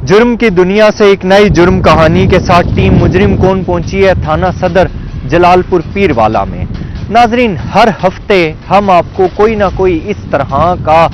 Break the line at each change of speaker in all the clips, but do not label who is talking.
जुर्म की दुनिया से एक नई जुर्म कहानी के साथ टीम मुजरिम कौन पहुंची है थाना सदर जलालपुर पीरवाला में। नाजरीन, हर हफ्ते हम आपको कोई ना कोई इस तरह का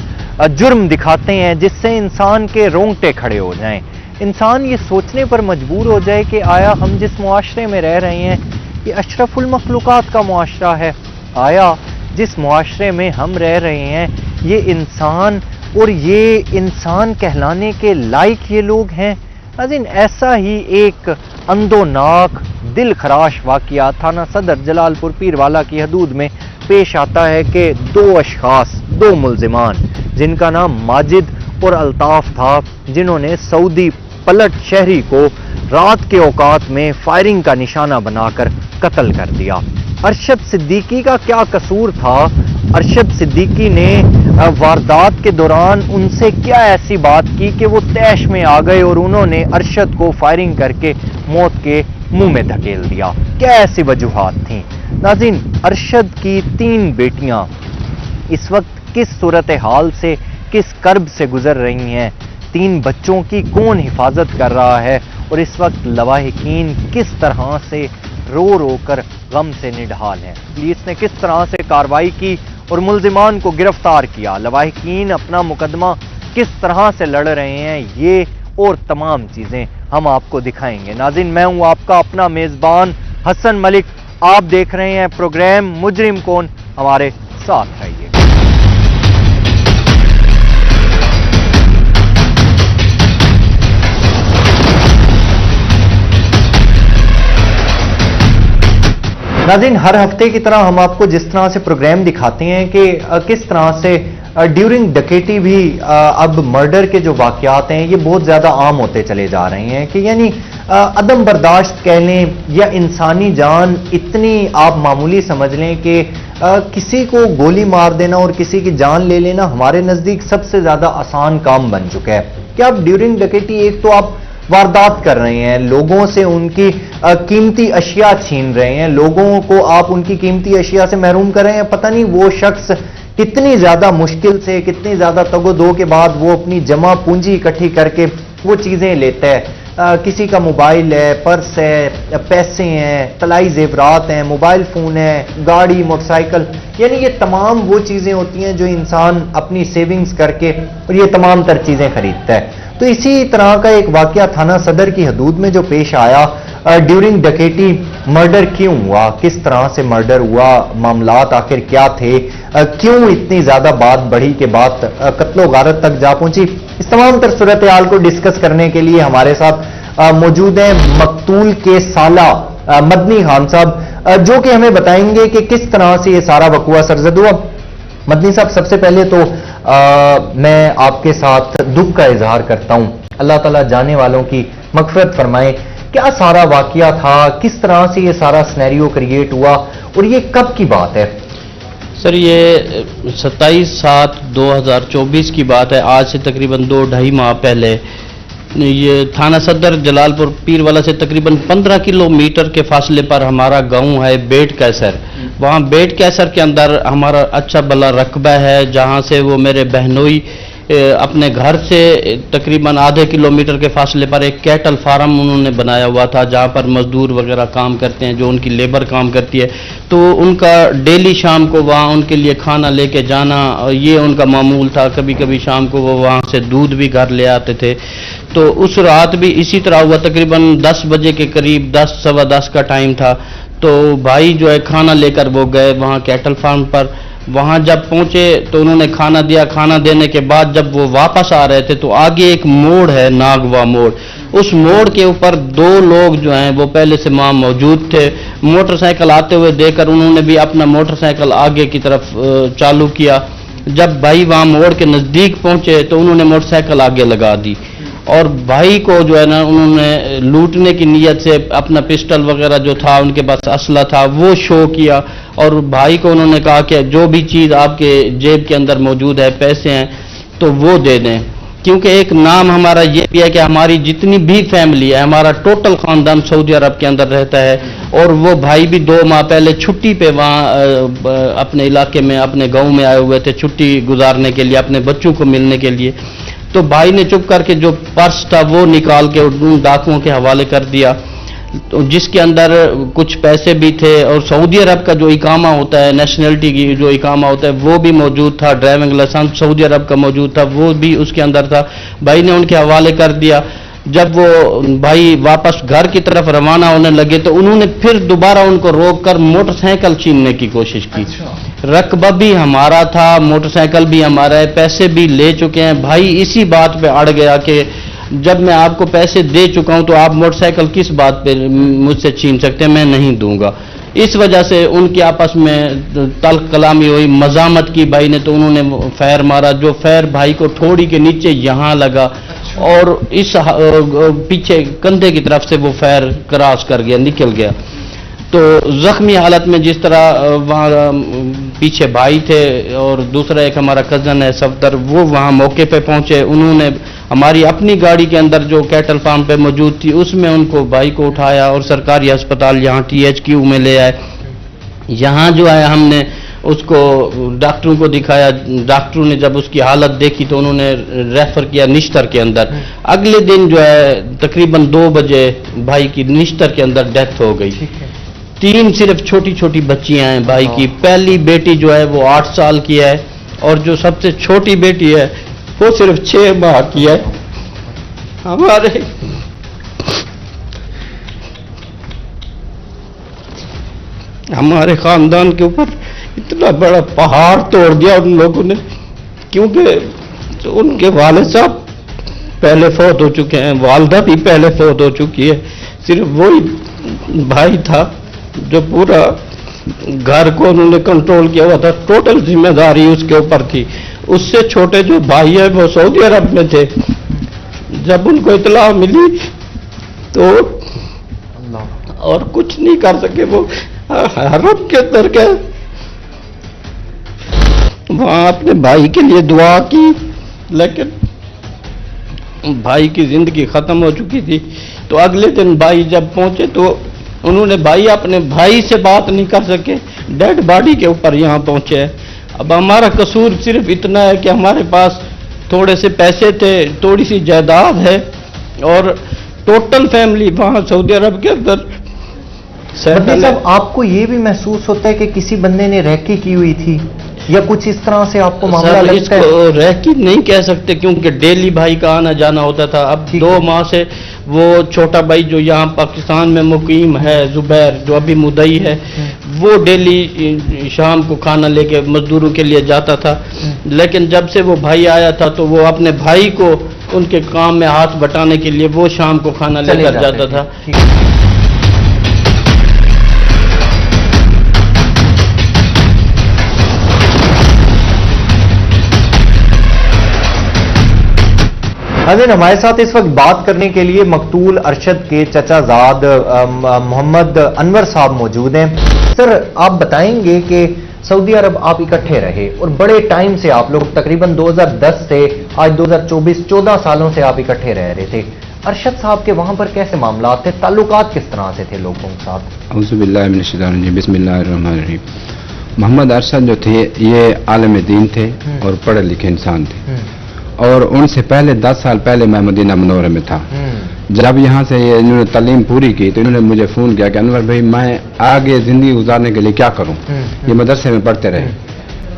जुर्म दिखाते हैं जिससे इंसान के रोंगटे खड़े हो जाएं। इंसान ये सोचने पर मजबूर हो जाए कि आया हम जिस मुआशरे में रह रहे हैं ये अशरफुल मखलूकात का मुआशरा है, आया जिस मुआशरे में हम रह रहे हैं ये इंसान और ये इंसान कहलाने के लायक ये लोग हैं। नाज़रीन, ऐसा ही एक अंदोनाक दिल खराश वाक़या थाना सदर जलालपुर पीरवाला की हदूद में पेश आता है कि दो मुल्जिमान जिनका नाम माजिद और अल्ताफ था, जिन्होंने सऊदी पलट शहरी को रात के औकात में फायरिंग का निशाना बनाकर कत्ल कर दिया। अरशद सिद्दीकी का क्या कसूर था? अरशद सिद्दीकी ने वारदात के दौरान उनसे क्या ऐसी बात की कि वो तैश में आ गए और उन्होंने अरशद को फायरिंग करके मौत के मुंह में धकेल दिया? क्या ऐसी वजूहात थीं? नाज़रीन, अरशद की 3 बेटियां इस वक्त किस सूरत हाल से, किस कर्ब से गुजर रही हैं? 3 बच्चों की कौन हिफाजत कर रहा है? और इस वक्त लवाहिकीन किस तरह से रो रो कर गम से निढाल हैं? पुलिस ने किस तरह से कार्रवाई की और मुल्जिमान को गिरफ्तार किया? लवाहिकीन अपना मुकदमा किस तरह से लड़ रहे हैं? ये और तमाम चीजें हम आपको दिखाएंगे। नाज़रीन, मैं हूं आपका अपना मेजबान हसन मलिक। आप देख रहे हैं प्रोग्राम मुजरिम कौन, हमारे साथ रहिए। नाज़रीन, हर हफ्ते की तरह हम आपको जिस तरह से प्रोग्राम दिखाते हैं कि किस तरह से ड्यूरिंग डकैती भी अब मर्डर के जो वाक़यात हैं ये बहुत ज़्यादा आम होते चले जा रहे हैं कि यानी अदम बर्दाश्त कह लें या इंसानी जान इतनी आप मामूली समझ लें कि किसी को गोली मार देना और किसी की जान ले लेना हमारे नज़दीक सबसे ज़्यादा आसान काम बन चुका है। कि आप ड्यूरिंग डकैती एक तो आप वारदात कर रहे हैं, लोगों से उनकी कीमती अशिया छीन रहे हैं, लोगों को आप उनकी कीमती अशिया से महरूम कर रहे हैं। पता नहीं वो शख्स कितनी ज्यादा मुश्किल से, कितनी ज्यादा तगोदो के बाद वो अपनी जमा पूंजी इकट्ठी करके वो चीजें लेता है। किसी का मोबाइल है, पर्स है, पैसे हैं, तलाई जेवरात हैं, मोबाइल फोन है, गाड़ी, मोटरसाइकिल, यानी ये तमाम वो चीजें होती हैं जो इंसान अपनी सेविंग्स करके और ये तमाम तर चीजें खरीदता है। तो इसी तरह का एक वाकया थाना सदर की हदूद में जो पेश आया, ड्यूरिंग डकैती मर्डर क्यों हुआ, किस तरह से मर्डर हुआ, मामलात आखिर क्या थे, क्यों इतनी ज्यादा बात बढ़ी के बाद कत्लो गारत तक जा पहुंची, इस तमाम तर सूरत हाल को डिस्कस करने के लिए हमारे साथ मौजूद हैं मकतूल के साला मदनी खान साहब, जो कि हमें बताएंगे कि किस तरह से ये सारा वकूआ सरजद हुआ। मदनी साहब, सबसे पहले तो मैं आपके साथ दुख का इजहार करता हूं, अल्लाह ताला जाने वालों की मगफिरत फरमाए। क्या सारा वाकया था, किस तरह से ये सारा सिनेरियो क्रिएट हुआ और ये कब की बात है?
सर, ये 27/7/2024 की बात है। आज से तकरीबन 2-2.5 माह पहले ये थाना सदर जलालपुर पीरवाला से तकरीबन 15 किलोमीटर के फासले पर हमारा गांव है बेट कैसर। वहाँ बेट कैसर के अंदर हमारा अच्छा भला रकबा है, जहाँ से वो मेरे बहनोई अपने घर से तकरीबन आधे किलोमीटर के फासले पर एक कैटल फार्म उन्होंने बनाया हुआ था, जहाँ पर मजदूर वगैरह काम करते हैं, जो उनकी लेबर काम करती है। तो उनका डेली शाम को वहाँ उनके लिए खाना लेके जाना, ये उनका मामूल था। कभी कभी शाम को वो वहाँ से दूध भी घर ले आते थे। तो उस रात भी इसी तरह हुआ, तकरीबन 10 बजे के करीब, 10 सवा 10 का टाइम था। तो भाई जो है खाना लेकर वो गए वहाँ कैटल फार्म पर। वहाँ जब पहुँचे तो उन्होंने खाना दिया। खाना देने के बाद जब वो वापस आ रहे थे तो आगे एक मोड़ है, नागवा मोड़, उस मोड़ के ऊपर 2 लोग जो हैं वो पहले से वहाँ मौजूद थे। मोटरसाइकिल आते हुए देखकर उन्होंने भी अपना मोटरसाइकिल आगे की तरफ चालू किया। जब भाई वहाँ मोड़ के नज़दीक पहुँचे तो उन्होंने मोटरसाइकिल आगे लगा दी और भाई को जो है ना उन्होंने लूटने की नीयत से अपना पिस्टल वगैरह जो था, उनके पास असला था, वो शो किया और भाई को उन्होंने कहा कि जो भी चीज़ आपके जेब के अंदर मौजूद है, पैसे हैं तो वो दे दें। क्योंकि एक नाम हमारा ये भी है कि हमारी जितनी भी फैमिली है, हमारा टोटल ख़ानदान सऊदी अरब के अंदर रहता है और वो भाई भी 2 माह पहले छुट्टी पे वहाँ अपने इलाके में, अपने गाँव में आए हुए थे छुट्टी गुजारने के लिए, अपने बच्चों को मिलने के लिए। تو بھائی نے چپ کر کے جو پرس تھا وہ نکال کے ان ڈاکوؤں کے حوالے کر دیا، تو جس کے اندر کچھ پیسے بھی تھے، اور سعودی عرب کا جو اقامہ ہوتا ہے، نیشنلٹی کی جو اقامہ ہوتا ہے وہ بھی موجود تھا، ڈرائیونگ لائسنس سعودی عرب کا موجود تھا وہ بھی اس کے اندر تھا، بھائی نے ان کے حوالے کر دیا۔ جب وہ بھائی واپس گھر کی طرف روانہ ہونے لگے تو انہوں نے پھر دوبارہ ان کو روک کر موٹر سائیکل چھیننے کی کوشش کی۔ رقبہ بھی ہمارا تھا، موٹر سائیکل بھی ہمارا ہے، پیسے بھی لے چکے ہیں۔ بھائی اسی بات پہ اڑ گیا کہ جب میں آپ کو پیسے دے چکا ہوں تو آپ موٹر سائیکل کس بات پہ مجھ سے چھین سکتے ہیں، میں نہیں دوں گا۔ اس وجہ سے ان کی آپس میں تلخ کلامی ہوئی، مزاحمت کی بھائی نے، تو انہوں نے فیر مارا، جو فیر بھائی کو ٹھوڑی کے نیچے یہاں لگا اور اس پیچھے کندھے کی طرف سے وہ فیر کراس کر گیا، نکل گیا۔ تو زخمی حالت میں جس طرح وہاں پیچھے بھائی تھے اور دوسرا ایک ہمارا کزن ہے صفدر، وہ وہاں موقع پہ پہنچے، انہوں نے ہماری اپنی گاڑی کے اندر جو کیٹل فارم پہ موجود تھی اس میں ان کو بھائی کو اٹھایا اور سرکاری ہسپتال یہاں THQ میں لے آئے۔ یہاں جو ہے ہم نے اس کو ڈاکٹروں کو دکھایا، ڈاکٹروں نے جب اس کی حالت دیکھی تو انہوں نے ریفر کیا نشتر کے اندر۔ اگلے دن جو ہے تقریباً 2 بجے بھائی کی نشتر کے اندر ڈیتھ ہو گئی۔ 3 صرف چھوٹی چھوٹی بچیاں ہیں بھائی کی، پہلی بیٹی جو ہے وہ 8 سال کی ہے اور جو سب سے چھوٹی بیٹی ہے وہ صرف 6 ماہ کی ہے۔ ہمارے خاندان کے اوپر اتنا بڑا پہاڑ توڑ دیا ان لوگوں نے، کیونکہ ان کے والد صاحب پہلے فوت ہو چکے ہیں، والدہ بھی پہلے فوت ہو چکی ہے، صرف وہی بھائی تھا جو پورا گھر کو انہوں نے کنٹرول کیا ہوا تھا، ٹوٹل ذمہ داری اس کے اوپر تھی۔ اس سے چھوٹے جو بھائی ہیں وہ سعودی عرب میں تھے، جب ان کو اطلاع ملی تو اور کچھ نہیں کر سکے، وہ حرم کے اندر گئے، وہاں اپنے بھائی کے لیے دعا کی، لیکن بھائی کی زندگی ختم ہو چکی تھی۔ تو اگلے دن بھائی جب پہنچے تو انہوں نے اپنے بھائی سے بات نہیں کر سکے، ڈیڈ باڈی کے اوپر یہاں پہنچے ہیں۔ اب ہمارا قصور صرف اتنا ہے کہ ہمارے پاس تھوڑے سے پیسے تھے، تھوڑی سی جائیداد ہے، اور ٹوٹل فیملی وہاں سعودی عرب کے اندر
صاحب آپ کو یہ بھی محسوس ہوتا ہے کہ کسی بندے نے ریکی کی ہوئی تھی یا کچھ اس طرح سے آپ کو معاملہ لگتا ہے؟
اس کو ریکی نہیں کہہ سکتے کیونکہ ڈیلی بھائی کا آنا جانا ہوتا تھا۔ اب 2 ماہ سے وہ چھوٹا بھائی جو یہاں پاکستان میں مقیم ہے، زبیر جو ابھی مدعی ہے، وہ ڈیلی شام کو کھانا لے کے مزدوروں کے لیے جاتا تھا، لیکن جب سے وہ بھائی آیا تھا تو وہ اپنے بھائی کو ان کے کام میں ہاتھ بٹانے کے لیے وہ شام کو کھانا لے کر جاتا تھا۔
حاضر ہمارے ساتھ اس وقت بات کرنے کے لیے مقتول ارشد کے چچا زاد محمد انور صاحب موجود ہیں۔ سر آپ بتائیں گے کہ سعودی عرب آپ اکٹھے رہے اور بڑے ٹائم سے آپ لوگ تقریباً 2010 سے آج 2024 14 سالوں سے آپ اکٹھے رہ رہے تھے، ارشد صاحب کے وہاں پر کیسے معاملات تھے، تعلقات کس طرح سے تھے لوگوں کے ساتھ؟
اعوذ باللہ من الشیطان الرجیم، بسم اللہ الرحمن الرحیم۔ محمد ارشد جو تھے یہ عالم دین تھے اور پڑھے لکھے انسان تھے، اور ان سے پہلے 10 سال پہلے میں مدینہ منورہ میں تھا۔ جب یہاں سے انہوں نے تعلیم پوری کی تو انہوں نے مجھے فون کیا کہ انور بھائی میں آگے زندگی گزارنے کے لیے کیا کروں، یہ مدرسے میں پڑھتے رہے۔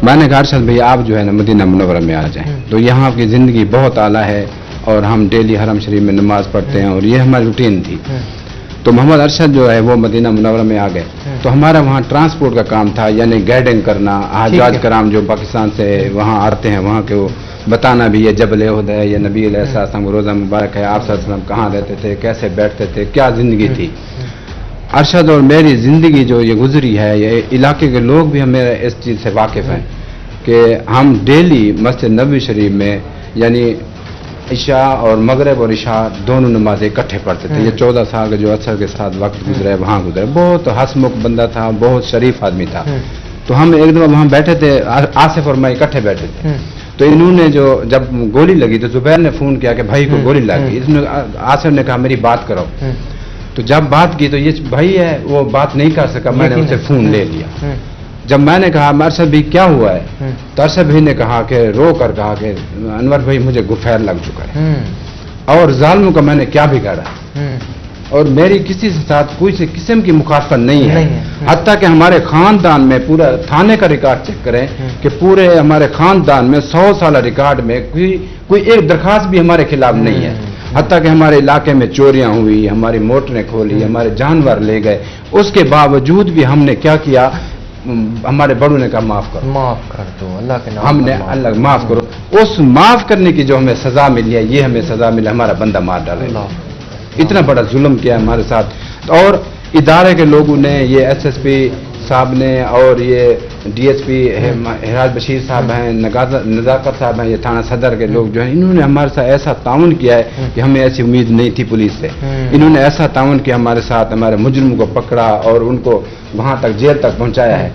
میں نے کہا ارشد بھائی آپ جو ہے نا مدینہ منورہ میں آ جائیں، تو یہاں کی زندگی بہت اعلیٰ ہے اور ہم ڈیلی حرم شریف میں نماز پڑھتے ہیں اور یہ ہماری روٹین تھی۔ تو محمد ارشد جو ہے وہ مدینہ منورہ میں آ گئے، تو ہمارا وہاں ٹرانسپورٹ کا کام تھا، یعنی گائیڈنگ کرنا، حجاج کرام جو پاکستان سے وہاں آتے ہیں وہاں کے وہ بتانا بھی یہ جبل احد ہے، یہ نبی علیہ السلام روزہ مبارک ہے، آپ صلی اللہ علیہ وسلم کہاں رہتے تھے، کیسے بیٹھتے تھے، کیا زندگی تھی۔ ارشد اور میری زندگی جو یہ گزری ہے، یہ علاقے کے لوگ بھی ہمیں اس چیز سے واقف ہیں کہ ہم ڈیلی مسجد نبوی شریف میں یعنی عشاء اور مغرب اور عشاء دونوں نمازیں اکٹھے پڑھتے تھے۔ یہ 14 سال کا جو اثر کے ساتھ وقت گزرا ہے وہاں گزرا، بہت ہنسمکھ بندہ تھا، بہت شریف آدمی تھا۔ تو ہم ایک دفعہ وہاں بیٹھے تھے، آصف اور میں اکٹھے بیٹھے تھے، تو انہوں نے جب گولی لگی تو زبیر نے فون کیا کہ بھائی کو گولی لگی، آصف نے کہا میری بات کرو، تو جب بات کی تو یہ بھائی ہے وہ بات نہیں کر سکا، میں نے اسے فون لے لیا، जब मैंने कहा अरशद भाई क्या हुआ है, तो अरशद भाई ने कहा कि रो कर कहा कि अनवर भाई मुझे गुफैर लग चुका है और जालिमों का मैंने क्या बिगाड़ा, और मेरी किसी से साथ कोई से किस्म की मुखालफत नहीं है। हत्ता कि हमारे खानदान में पूरा थाने का रिकॉर्ड चेक करें कि पूरे हमारे खानदान में 100 साल रिकॉर्ड में कोई एक दरखास्त भी हमारे खिलाफ नहीं है। हत्ता कि हमारे इलाके में चोरियां हुई, हमारी मोटरें खोली, हमारे जानवर ले गए, उसके बावजूद भी हमने क्या किया, हमारे बड़ों ने कहा माफ कर दो अल्लाह के नाम, हमने अल्लाह माफ करो, उस माफ करने की जो हमें सजा मिली है, ये हमें सजा मिली, हमारा बंदा मार डाला, इतना बड़ा जुल्म किया हमारे साथ। और इदारे के लोगों ने, ये SSP साहब ने और ये DSP हिराज बशीर साहब हैं, नजाकत साहब हैं, ये थाना सदर के लोग जो हैं, इन्होंने हमारे साथ ऐसा ताउन किया है कि हमें ऐसी उम्मीद नहीं थी पुलिस से। इन्होंने ऐसा ताउन किया हमारे साथ, हमारे मुजरिम को पकड़ा और उनको वहां तक जेल तक पहुंचाया है।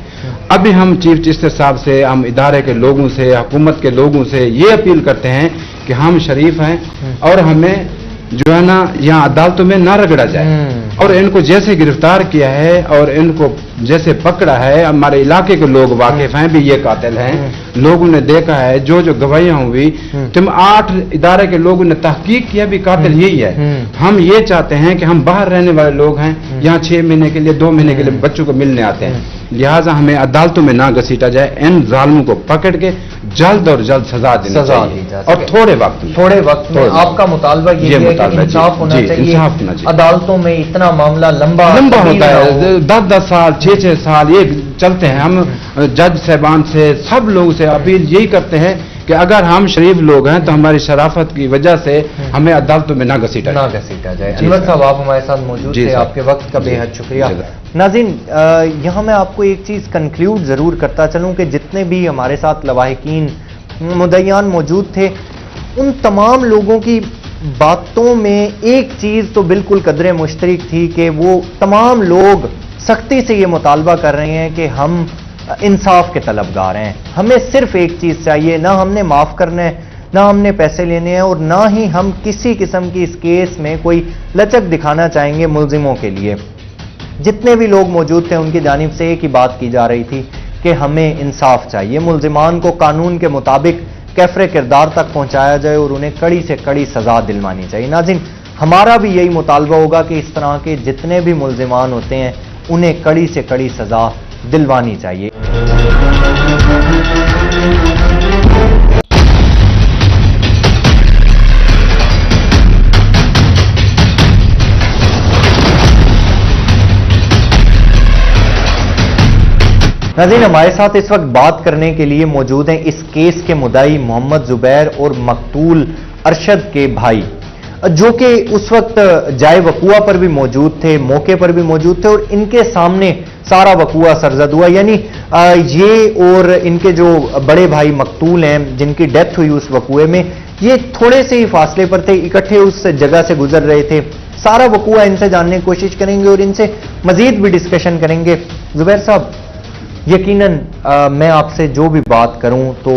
अभी हम चीफ जस्टिस साहब से, हम इदारे के लोगों से, हुकूमत के लोगों से ये अपील करते हैं कि हम शरीफ हैं और हमें जो है ना यहाँ अदालतों में ना रगड़ा जाए, और इनको जैसे गिरफ्तार किया है और इनको जैसे पकड़ा है, हमारे इलाके के लोग वाकिफ हैं भी ये कातिल हैं, लोगों ने देखा है, जो जो गवाहियां हुई, तुम 8 इदारे के लोगों ने तहकीक किया भी कातिल यही है। हम ये चाहते हैं कि हम बाहर रहने वाले लोग हैं, यहाँ 6 महीने के लिए 2 महीने के लिए बच्चों को मिलने आते हैं, लिहाजा हमें अदालतों में ना घसीटा जाए, इन जालिमों को पकड़ के जल्द और जल्द सजा दी चाहिए और थोड़े वक्त में
आपका मुतालबा ये है कि इंसाफ होना चाहिए। अदालतों में इतना मामला लंबा
होता है, 10-10 साल 6-6 साल ये चलते हैं। हम जज साहबान से, सब लोगों से अपील यही करते हैं कि अगर हम शरीफ लोग हैं तो हमारी शराफत की वजह से हमें अदालतों में ना घसीटा
जाए। अनवर साहब, आप हमारे साथ मौजूद थे, आपके वक्त का बेहद शुक्रिया। नाज़रीन, यहाँ मैं आपको एक चीज़ कंक्लूड ज़रूर करता चलूँ कि जितने भी हमारे साथ लवाहिकीन मुद्दईयान मौजूद थे, उन तमाम लोगों की बातों में एक चीज़ तो बिल्कुल कदरे मुश्तरक थी कि वो तमाम लोग सख्ती से ये मुतालबा कर रहे हैं कि हम इंसाफ के तलबगार हैं, हमें सिर्फ एक चीज़ चाहिए, ना हमने माफ़ करना है, ना हमने पैसे लेने हैं, और ना ही हम किसी किस्म की इस केस में कोई लचक दिखाना चाहेंगे मुलजिमों के लिए। जितने भी लोग मौजूद थे उनकी जानिब से एक ही बात की जा रही थी कि हमें इंसाफ चाहिए, मुलजिमान को कानून के मुताबिक कैफरे किरदार तक पहुंचाया जाए और उन्हें कड़ी से कड़ी सजा दिलवानी चाहिए। नाज़रीन, हमारा भी यही मुतालबा होगा कि इस तरह के जितने भी मुलजिमान होते हैं उन्हें कड़ी से कड़ी सजा दिलवानी चाहिए। नाज़रीन, हमारे साथ इस वक्त बात करने के लिए मौजूद हैं इस केस के मुद्दाई मोहम्मद जुबैर और मकतूल अरशद के भाई, जो कि उस वक्त जाए वकूआ पर भी मौजूद थे, मौके पर भी मौजूद थे, और इनके सामने सारा वकूआ सरजद हुआ। यानी ये और इनके जो बड़े भाई मकतूल हैं, जिनकी डेथ हुई उस वकूए में, ये थोड़े से ही फासले पर थे, इकट्ठे उस जगह से गुजर रहे थे। सारा वकूआ इनसे जानने की कोशिश करेंगे और इनसे मजीद भी डिस्कशन करेंगे। जुबैर साहब, यकीनन मैं आपसे जो भी बात करूं तो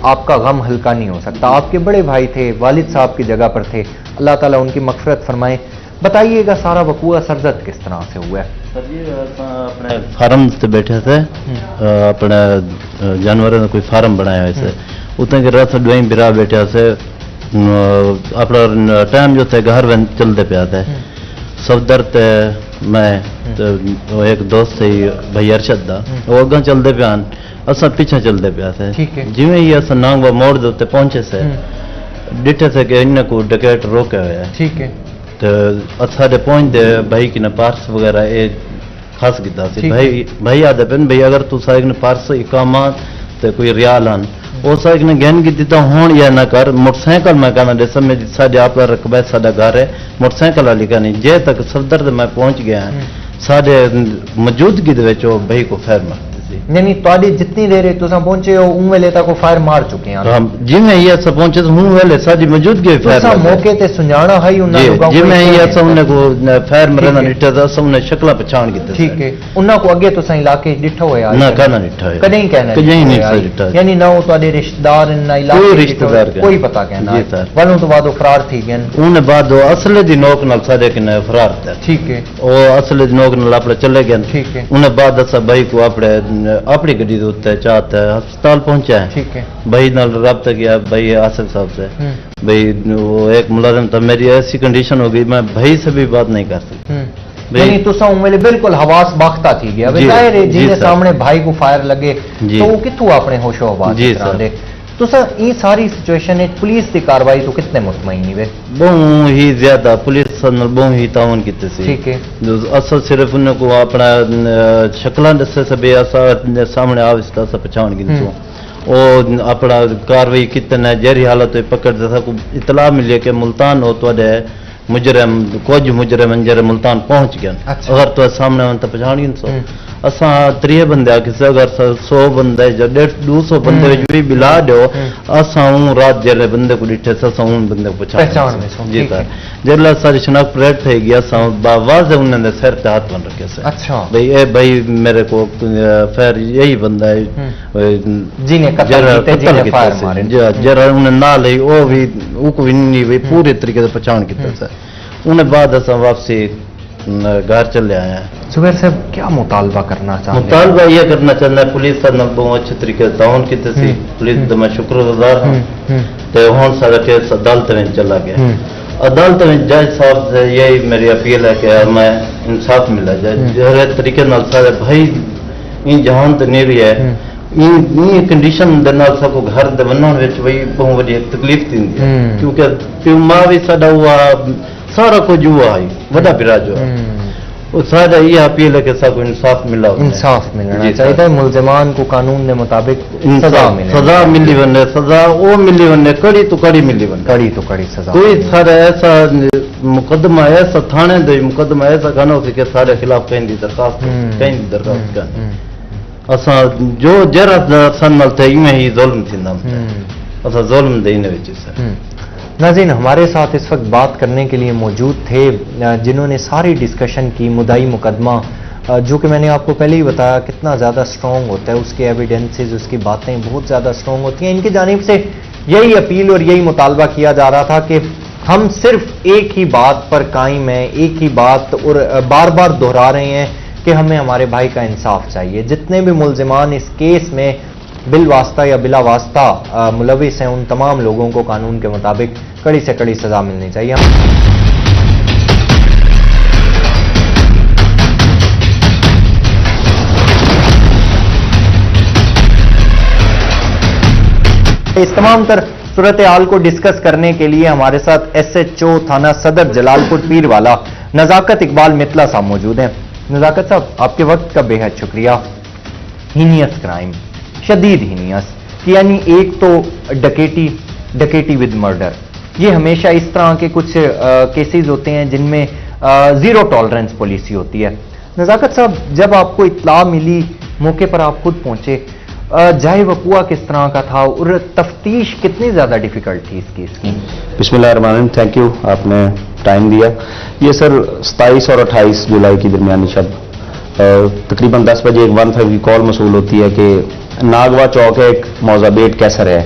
आपका गम हल्का नहीं हो सकता। आपके बड़े भाई थे, वालिद साहब की जगह पर थे, अल्लाह ताला उनकी मगफिरत फरमाए। बताइएगा सारा वकूआ सरजद किस तरह से हुआ है?
सर जी, अपने फार्म से बैठे थे, अपने जानवरों ने कोई फार्म बनाया वैसे, उतने के रात दुआई बिरा बैठे से अपना टाइम जो थे घर में चलते पे आते सफदर थे, मैं तो एक दोस्त थे भाई अरशद दा, वो अगर चलते पे आन, असा पीछे चलते पे आते, जिमें ही असा नांगवा मोड़ दे उत्ते पहुंचे से डिठे से कि इन्हें को डकैत रोके हुए है। ठीक है, तो साढ़े पहुंचते भाई की ना पार्स वगैरह ये खास कीता सी, भाई आदे पेन भाई अगर तू साइक ने पार्स इकामत तो कोई रियाल आन, वो साइक ने गहन की दिता होन या ना कर, मोटरसाइकिल मैं कहना जैसे में साढ़े आप रकबा साढ़ा घर है, मोटरसाइकिल वाली का नहीं, जे तक सफदर मैं पहुंच गया साढ़े मौजूदगी भाई को फैर मार
नहीं तो जितनी देर पहुंचे हो उन वेले तक फायर मार चुके हैं।
जिमें ये सब पहुंचे हूं वेले साडी मौजूदगी फायर
मौके ते सुनाना है उन्हां लोगों को,
जिमें ये सबने को फायर मरना निठा था, सबने शक्ला पहचान कीते।
ठीक है, उन्हां को आगे तो सही इलाके डिठा होया
ना कहना निठा है,
कहीं कहना
कहीं नहीं सही डिठा,
यानी ना वो तोड़े रिश्तेदार ना इलाके
कोई रिश्तेदार
कोई पता कहना जी सर, वालों तो बाद फरार थी गन
उन बाद असले दी नोक नाल साडे किने फरार था।
ठीक है,
ओ असले दी नोक नाल आपले चले गए।
ठीक है,
उन बाद असा भाई को आपड़े अपनी गड्डी दे उत्ते चाहता है हस्पताल पहुंचा है
ठीक है
भाई नाल रब्ता किया भाई आसिफ साहब से भाई वो एक मुलाजिम था मेरी ऐसी कंडीशन हो गई मैं भाई से भी बात नहीं कर सकता
नहीं तो मेरे बिल्कुल हवास बाख्ता थी गया जाहिर है जिन्हें सामने भाई को फायर लगे तो वो कितों अपने होशो हवास दे तो सर ये सारी सिचुएशन है पुलिस की कार्रवाई तो कितने मुतमईन वे
बहुत ही ज्यादा पुलिस नाल बहुत ही तावन कीते सी
ठीक है
असल सिर्फ उन्हें को अपना शक्लां दसे सबे असा सामने आविस्ता सा पहचान गिनसो ओ अपना कार्रवाई कितने जहरी हालत पकड़ दसा को इतला मिली कि मुल्तान हो तो मुजरम कुछ मुजरम अंजर मुल्तान पहुंच गया अगर तो सामने तो पहचान गिनसो असा 3 बंदे किसी अगर 100 बंदे जो 200 बंदे भी बिला दो असा रात जरे बंदे को डिठे असा बंदे को पहचान जी सर जल्ला सारी शनाख्त परेड थे गया सा वाज उन्होंने सिर पे हाथ बन रखे से
अच्छा
भाई ए भाई मेरे को फिर यही बंदा है
जिन्हें कत्ल फायर मारे
जरा उन्हें ना ले वो भी उनको भी नहीं भाई पूरे तरीके से पहचान किया सर उन्हें बाद असा वापसी घर चले आए हैं
जुबैर साहब क्या मुतालबा करना चाहते हैं
मुतालबा ये करना चाहता है पुलिस का बहुत अच्छे तरीके से ताउन की थी पुलिस का मैं शुक्रगुजार हूँ तो हूँ सारा केस अदालत में चला गया अदालत में जज साहब से यही मेरी अपील है कि मैं इंसाफ मिला जाए हर तरीके नाल सारे भाई इन जहान तो नहीं रही है इन कंडीशन दे नाल सबको घर दे बनने विच भाई बहुत बड़ी तकलीफ थी क्योंकि प्यो मां भी साडा हुआ सारा कुछ हुआ है बड़ा बिरा जो वो सारा ये अपील है कि सबको इंसाफ मिला
इंसाफ मिलना चाहिए मुलजमान को कानून के मुताबिक
सजा मिली बने सजा वो मिली बने कड़ी तो कड़ी मिली बने
कड़ी सजा
कोई सारा ऐसा मुकदमा ऐसा थाने दे मुकदमा ऐसा कानो कि सारे खिलाफ कहीं दरखास्त कर असा जो जरा सन थे यूं ही जुल्म थी असा जुल्म दे इन
नाज़रीन हमारे साथ इस वक्त बात करने के लिए मौजूद थे जिन्होंने सारी डिस्कशन की मुद्दाई मुकदमा जो कि मैंने आपको पहले ही बताया कितना ज़्यादा स्ट्रॉन्ग होता है उसके एविडेंसेस उसकी बातें बहुत ज़्यादा स्ट्रॉन्ग होती हैं इनकी जानिब से यही अपील और यही मुतालबा किया जा रहा था कि हम सिर्फ एक ही बात पर कायम हैं एक ही बात और बार बार दोहरा रहे हैं कि हमें हमारे भाई का इंसाफ चाहिए जितने भी मुल्जिमान इस केस में बिल वास्ता या बिला वास्ता मुलविस हैं उन तमाम लोगों को कानून के मुताबिक कड़ी से कड़ी सजा मिलनी चाहिए इस तमाम तर सूरत हाल को डिस्कस करने के लिए हमारे साथ SHO थाना सदर जलालपुर पीरवाला नजाकत इकबाल मितला साहब मौजूद हैं। नजाकत साहब आपके वक्त का बेहद शुक्रिया। हीनियस क्राइम शदीद हीनियस यानी एक तो डकैती विद मर्डर ये हमेशा इस तरह के कुछ केसेस होते हैं जिनमें जीरो टॉलरेंस पॉलिसी होती है। नजाकत साहब जब आपको इत्तला मिली मौके पर आप खुद पहुंचे जाए वकुआ किस तरह का था और तफ्तीश कितनी ज़्यादा डिफ़िकल्ट थी इस केस की?
बिस्मिल्लाहिर्रहमानिर्रहीम थैंक यू आपने टाइम दिया। ये सर 27 और 28 जुलाई की दरमियानी शब तकरीबन 10 बजे एक 1-5 की कॉल मसूल होती है कि नागवा चौक है एक मौजाबेट कैसर है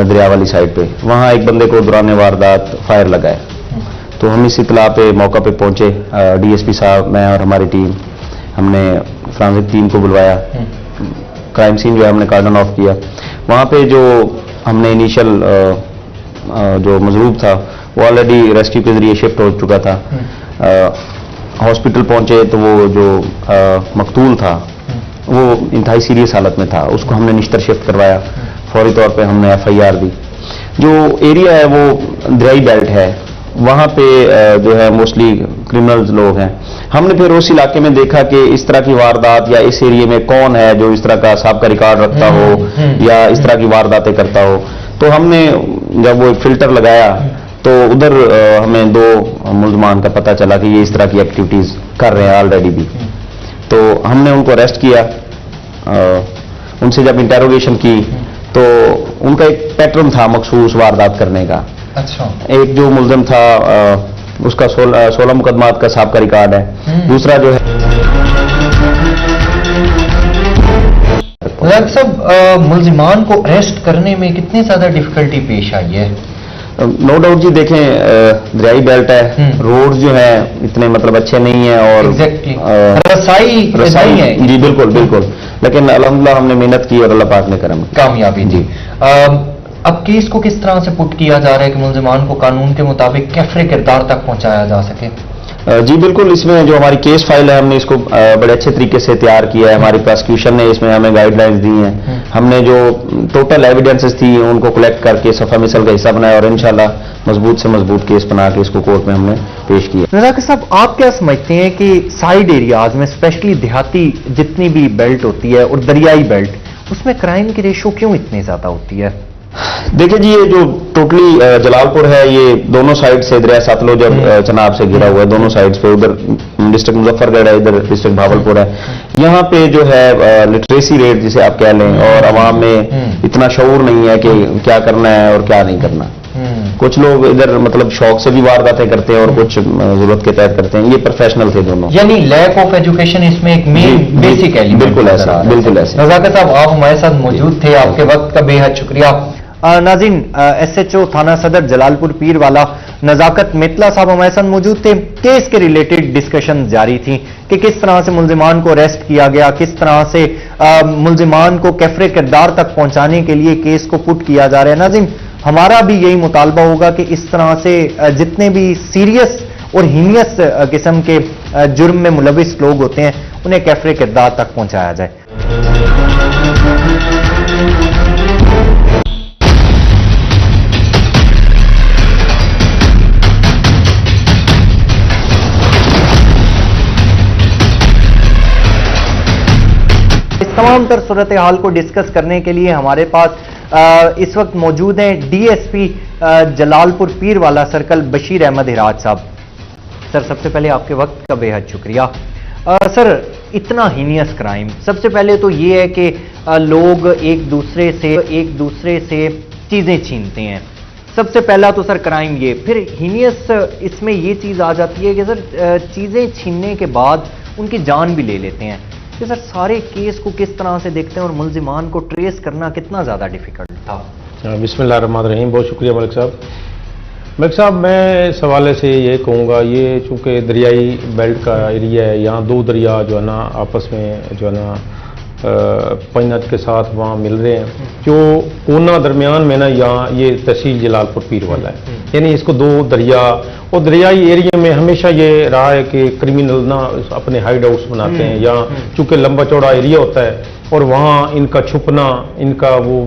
दरिया वाली साइड पे वहाँ एक बंदे को दौरान वारदात फायर लगा है। तो हम इस इतला पे मौका पे पहुंचे DSP साहब मैं और हमारी टीम हमने फ्रांसिक टीम को बुलवाया क्राइम सीन जो है हमने कार्डन ऑफ किया। वहाँ पे जो हमने इनिशियल जो मजलूब था वो ऑलरेडी रेस्क्यू के जरिए शिफ्ट हो चुका था। हॉस्पिटल पहुंचे तो वो जो मकतूल था वो इंतहाई सीरियस हालत में था उसको हमने निश्तर शिफ्ट करवाया। फौरी तौर पे हमने FIR दी। जो एरिया है वो दरियाई बेल्ट है वहाँ पे जो है मोस्टली क्रिमिनल्स लोग हैं। हमने फिर उस इलाके में देखा कि इस तरह की वारदात या इस एरिया में कौन है जो इस तरह का साहब का रिकॉर्ड रखता हो या इस तरह की वारदातें करता हो। तो हमने जब वो फिल्टर लगाया तो उधर हमें 2 मुल्जमान का पता चला कि ये इस तरह की एक्टिविटीज कर रहे हैं ऑलरेडी भी। तो हमने उनको अरेस्ट किया। उनसे जब इंटेरोगेशन की तो उनका एक पैटर्न था मखसूस वारदात करने का।
अच्छा। एक
जो मुल्जिम था उसका 16 मुकदमात का साहब का रिकॉर्ड है। दूसरा जो है
सब मुल्जिमान को अरेस्ट करने में कितनी ज्यादा डिफिकल्टी पेश आई है?
नो डाउट जी देखें दरियाई बेल्ट है रोड जो है इतने मतलब अच्छे नहीं है और
रसाई
है जी बिल्कुल बिल्कुल। لیکن الحمدللہ ہم نے محنت کی اور اللہ پاک نے کرم کیا.
کامیابی جی. اب کیس کو کس طرح سے پٹ کیا جا رہا ہے کہ ملزمان کو قانون کے مطابق کیفر کردار تک پہنچایا جا سکے؟
جی بالکل، اس میں جو ہماری کیس فائل ہے ہم نے اس کو بڑے اچھے طریقے سے تیار کیا ہے. ہماری پراسیکیوشن نے اس میں ہمیں گائیڈ لائنز دی ہیں. ہم نے جو ٹوٹل ایویڈنسز تھی ان کو کلیکٹ کر کے صفحہ مثل کا حصہ بنایا اور انشاءاللہ مضبوط سے مضبوط کیس بنا کے اس کو کورٹ میں ہم نے پیش کیا.
رضاکر صاحب، آپ کیا سمجھتے ہیں کہ سائیڈ ایریاز میں اسپیشلی دیہاتی جتنی بھی بیلٹ ہوتی ہے اور دریائی بیلٹ، اس میں کرائم کی ریشو کیوں اتنی زیادہ ہوتی ہے؟
دیکھیں جی، یہ جو ٹوٹلی جلال پور ہے یہ دونوں سائڈ سے دریا ساتلوج اور چناب سے گھرا ہوا ہے. دونوں سائڈ پہ ادھر ڈسٹرکٹ مظفر گڑھ ہے، ادھر ڈسٹرکٹ بھاولپور ہے. یہاں پہ جو ہے لٹریسی ریٹ جسے آپ کہہ لیں، اور عوام میں اتنا شعور نہیں ہے کہ کیا کرنا ہے اور کیا نہیں کرنا. کچھ لوگ ادھر مطلب شوق سے بھی وارداتیں کرتے ہیں اور کچھ ضرورت کے تحت کرتے ہیں. یہ پروفیشنل تھے دونوں،
یعنی لیک آف ایجوکیشن اس میں ایک مین بیسک ایلیمنٹ.
بالکل ایسا، بالکل ایسا.
رضاکر صاحب، آپ ہمارے ساتھ موجود تھے، آپ کے وقت کا بے حد شکریہ. ناظرین، ایس ایچ او تھانہ صدر جلال پور پیر والا نزاکت میتلا صاحب ہمارے ساتھ موجود تھے. کیس کے ریلیٹڈ ڈسکشن جاری تھی کہ کس طرح سے ملزمان کو اریسٹ کیا گیا، کس طرح سے ملزمان کو کیفر کردار تک پہنچانے کے لیے کیس کو پٹ کیا جا رہا ہے. ناظرین، ہمارا بھی یہی مطالبہ ہوگا کہ اس طرح سے جتنے بھی سیریس اور ہینیس قسم کے جرم میں ملوث لوگ ہوتے ہیں انہیں کیفر کردار تک پہنچایا جائے. تمام تر صورتحال کو ڈسکس کرنے کے لیے ہمارے پاس اس وقت موجود ہیں ڈی ایس پی جلال پور پیر والا سرکل بشیر احمد ہراج صاحب. سر، سب سے پہلے آپ کے وقت کا بے حد شکریہ. سر، اتنا ہینیس کرائم، سب سے پہلے تو یہ ہے کہ لوگ ایک دوسرے سے چیزیں چھینتے ہیں. سب سے پہلا تو سر کرائم یہ، پھر ہینیس اس میں یہ چیز آ جاتی ہے کہ سر چیزیں چھیننے کے بعد ان کی جان بھی لے لیتے ہیں. کہ سر سارے کیس کو کس طرح سے دیکھتے ہیں اور ملزمان کو ٹریس کرنا کتنا زیادہ ڈیفیکلٹ تھا؟
بسم اللہ الرحمن الرحیم. بہت شکریہ ملک صاحب. ملک صاحب، میں اس حوالے سے یہ کہوں گا، یہ چونکہ دریائی بیلٹ کا ایریا ہے، یہاں دو دریا جو ہے نا آپس میں جو ہے نا پنجت کے ساتھ وہاں مل رہے ہیں. جو کونا درمیان میں نا یہاں یہ تحصیل جلال پور پیر والا ہے، یعنی اس کو دو دریا، اور دریائی ایریا میں ہمیشہ یہ رہا ہے کہ کرمنل نا اپنے ہائیڈ ہاؤس بناتے ہیں. یہاں چونکہ لمبا چوڑا ایریا ہوتا ہے اور وہاں ان کا چھپنا، ان کا وہ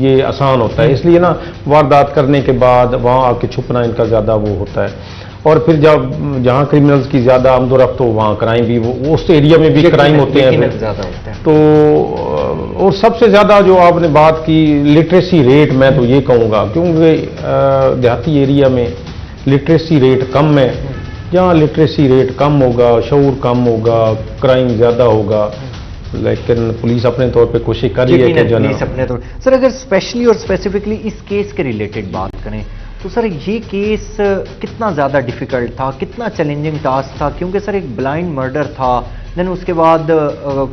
یہ آسان ہوتا ہے، اس لیے نا واردات کرنے کے بعد وہاں آ کے چھپنا ان کا زیادہ وہ ہوتا ہے. اور پھر جب جہاں کرمنلز کی زیادہ آمد و رفت ہو وہاں کرائم بھی اس ایریا میں بھی کرائم ہوتے ہیں. تو اور سب سے زیادہ جو آپ نے بات کی لٹریسی ریٹ، میں تو یہ کہوں گا کیونکہ دیہاتی ایریا میں لٹریسی ریٹ کم ہے. جہاں لٹریسی ریٹ کم ہوگا، شعور کم ہوگا، کرائم زیادہ ہوگا. لیکن پولیس اپنے طور پہ کوشش کر رہی ہے کہ جو نا
سر اگر اسپیشلی اور اسپیسیفکلی اس کیس کے ریلیٹڈ بات کریں تو سر یہ کیس کتنا زیادہ ڈیفیکلٹ تھا، کتنا چیلنجنگ ٹاسک تھا؟ کیونکہ سر ایک بلائنڈ مرڈر تھا، دین اس کے بعد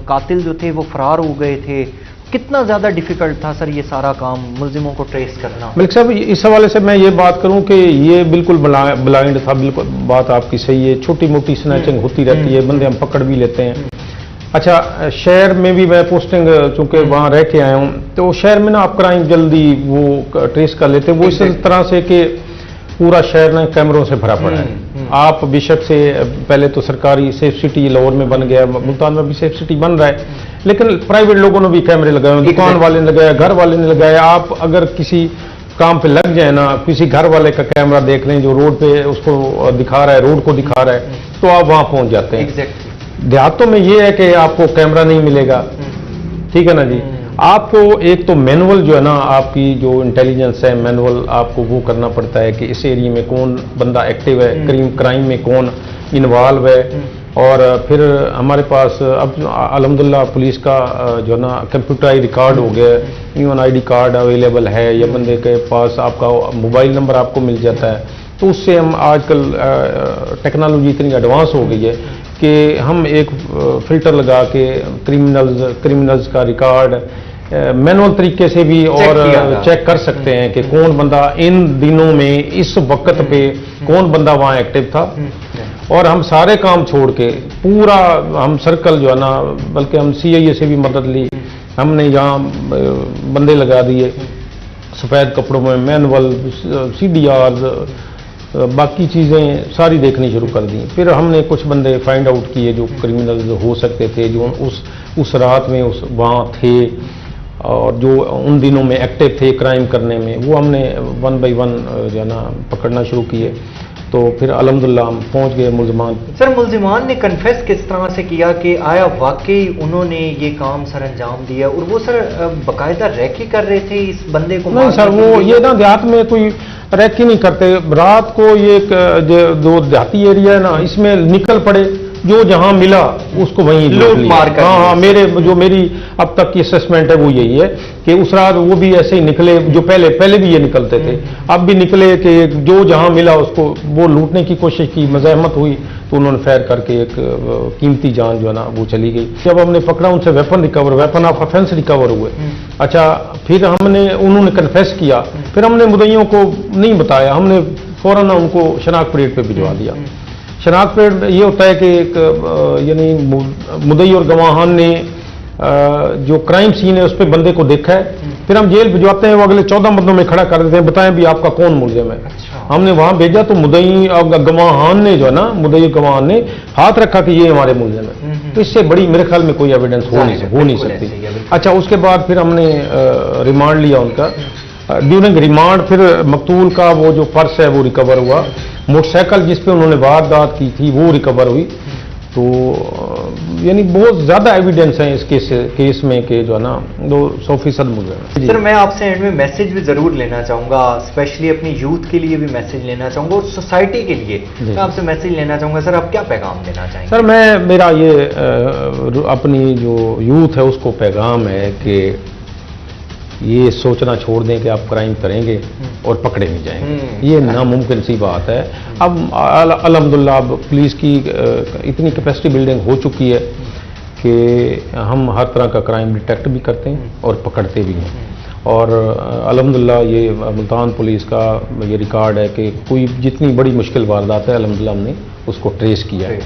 قاتل جو تھے وہ فرار ہو گئے تھے. کتنا زیادہ ڈیفیکلٹ تھا سر یہ سارا کام، ملزموں کو ٹریس کرنا؟
ملک صاحب، اس حوالے سے میں یہ بات کروں کہ یہ بالکل بلائنڈ تھا. بالکل بات آپ کی صحیح ہے. چھوٹی موٹی سنیچنگ ہوتی رہتی ہے، بندے ہم پکڑ بھی لیتے ہیں. اچھا، شہر میں بھی میں پوسٹنگ چونکہ وہاں رہ کے آیا ہوں تو شہر میں نا آپ کرائم جلدی وہ ٹریس کر لیتے. وہ اس طرح سے کہ پورا شہر نا کیمروں سے بھرا پڑا ہے. آپ بے شک سے پہلے تو سرکاری سیف سٹی لاہور میں بن گیا، ملتان میں بھی سیف سٹی بن رہا ہے، لیکن پرائیویٹ لوگوں نے بھی کیمرے لگائے، دکان والے نے لگایا، گھر والے نے لگایا. آپ اگر کسی کام پہ لگ جائے نا، کسی گھر والے کا کیمرہ دیکھ لیں جو روڈ پہ اس کو دکھا رہا ہے، روڈ کو دکھا رہا ہے، تو آپ وہاں پہنچ جاتے ہیں. دیہاتوں میں یہ ہے کہ آپ کو کیمرہ نہیں ملے گا، ٹھیک ہے نا جی. آپ کو ایک تو مینول جو ہے نا آپ کی جو انٹیلیجنس ہے، مینول آپ کو وہ کرنا پڑتا ہے کہ اس ایریا میں کون بندہ ایکٹیو ہے، کرائم میں کون انوالو ہے. اور پھر ہمارے پاس اب الحمدللہ پولیس کا جو ہے نا کمپیوٹرائی ریکارڈ ہو گیا ہے، even I D card available ہے، یا بندے کے پاس آپ کا موبائل نمبر آپ کو مل جاتا ہے. تو اس سے ہم آج کل ٹیکنالوجی اتنی ایڈوانس ہو گئی ہے کہ ہم ایک فلٹر لگا کے کرمنلز کا ریکارڈ مینول طریقے سے بھی اور چیک کر سکتے ہیں کہ کون بندہ ان دنوں میں اس وقت پہ کون بندہ وہاں ایکٹیو تھا. اور ہم سارے کام چھوڑ کے पूरा हम सर्कल जो है ना, बल्कि हम CIA से भी मदद ली, हमने यहाँ बंदे लगा दिए सफ़ेद कपड़ों में, मैनुअल, CDR, बाकी चीज़ें सारी देखनी शुरू कर दी। फिर हमने कुछ बंदे फाइंड आउट किए जो क्रिमिनल हो सकते थे, जो उस रात में वहाँ थे और जो उन दिनों में एक्टिव थे क्राइम करने में, वो हमने 1 by 1 जो है ना पकड़ना शुरू किए। तो फिर अल्हम्दुलिल्लाह हम पहुंच गए मुल्ज़िमान।
सर, मुल्ज़िमान ने कन्फेस किस तरह से किया कि आया वाकई उन्होंने ये काम सर अंजाम दिया, और वो सर बाकायदा रैकी कर रहे थे इस बंदे को?
नहीं सर, वो ये ना देहात में कोई रैकी नहीं करते, रात को ये जो देहाती एरिया है ना, इसमें निकल पड़े, जो जहां मिला उसको वहीं
लूट मार कर।
हाँ, मेरी अब तक की असेसमेंट है वो यही है कि उस रात वो भी ऐसे ही निकले, जो पहले भी ये निकलते थे, अब भी निकले कि जो जहां मिला उसको वो लूटने की कोशिश की, मज़ाहमत हुई तो उन्होंने फायर करके एक कीमती जान जो है ना वो चली गई। जब हमने पकड़ा उनसे वेपन ऑफ ऑफेंस रिकवर हुए। अच्छा, फिर उन्होंने कन्फेस किया, फिर हमने मुद्दइयों को नहीं बताया, हमने फौरन उनको शनाख्त परेड पे भिजवा दिया। शनाख्त परेड ये होता है कि एक यानी मुद्दई और गवाहान ने जो क्राइम सीन है उस पर बंदे को देखा है, फिर हम जेल भिजवाते हैं, वो अगले 14 बंदों में खड़ा कर देते हैं, बताएं भी आपका कौन मुलजिम है।
अच्छा।
हमने वहां भेजा तो मुद्दई और गवाहान ने जो है ना, मुद्दई गवाहान ने हाथ रखा कि ये हमारे मुलजिम है, तो इससे बड़ी मेरे ख्याल में कोई एविडेंस हो नहीं सकती। अच्छा, उसके बाद फिर हमने रिमांड लिया उनका। ड्यूरिंग रिमांड फिर मकतूल का वो जो पर्स है वो रिकवर हुआ, मोटरसाइकिल जिस पे उन्होंने वारदात की थी वो रिकवर हुई। तो यानी बहुत ज़्यादा एविडेंस है इस केस में कि जो है ना 100% मुलजिम है।
सर, मैं आपसे एंड में मैसेज भी ज़रूर लेना चाहूँगा, स्पेशली अपनी यूथ के लिए भी मैसेज लेना चाहूँगा और सोसाइटी के लिए मैं आपसे मैसेज लेना चाहूँगा। सर, आप क्या पैगाम देना चाहेंगे?
सर, मेरा ये अपनी जो यूथ है उसको पैगाम है कि ये सोचना छोड़ दें कि आप क्राइम करेंगे और पकड़े नहीं जाएंगे, ये नामुमकिन सी बात है। अब अल्हम्दुलिल्लाह अब पुलिस की इतनी कैपेसिटी बिल्डिंग हो चुकी है कि हम हर तरह का क्राइम डिटेक्ट भी करते हैं और पकड़ते भी हैं। और अल्हम्दुलिल्लाह ये मुल्तान पुलिस का ये रिकॉर्ड है कि कोई जितनी बड़ी मुश्किल वारदात है अल्हम्दुलिल्लाह हमने उसको ट्रेस किया है।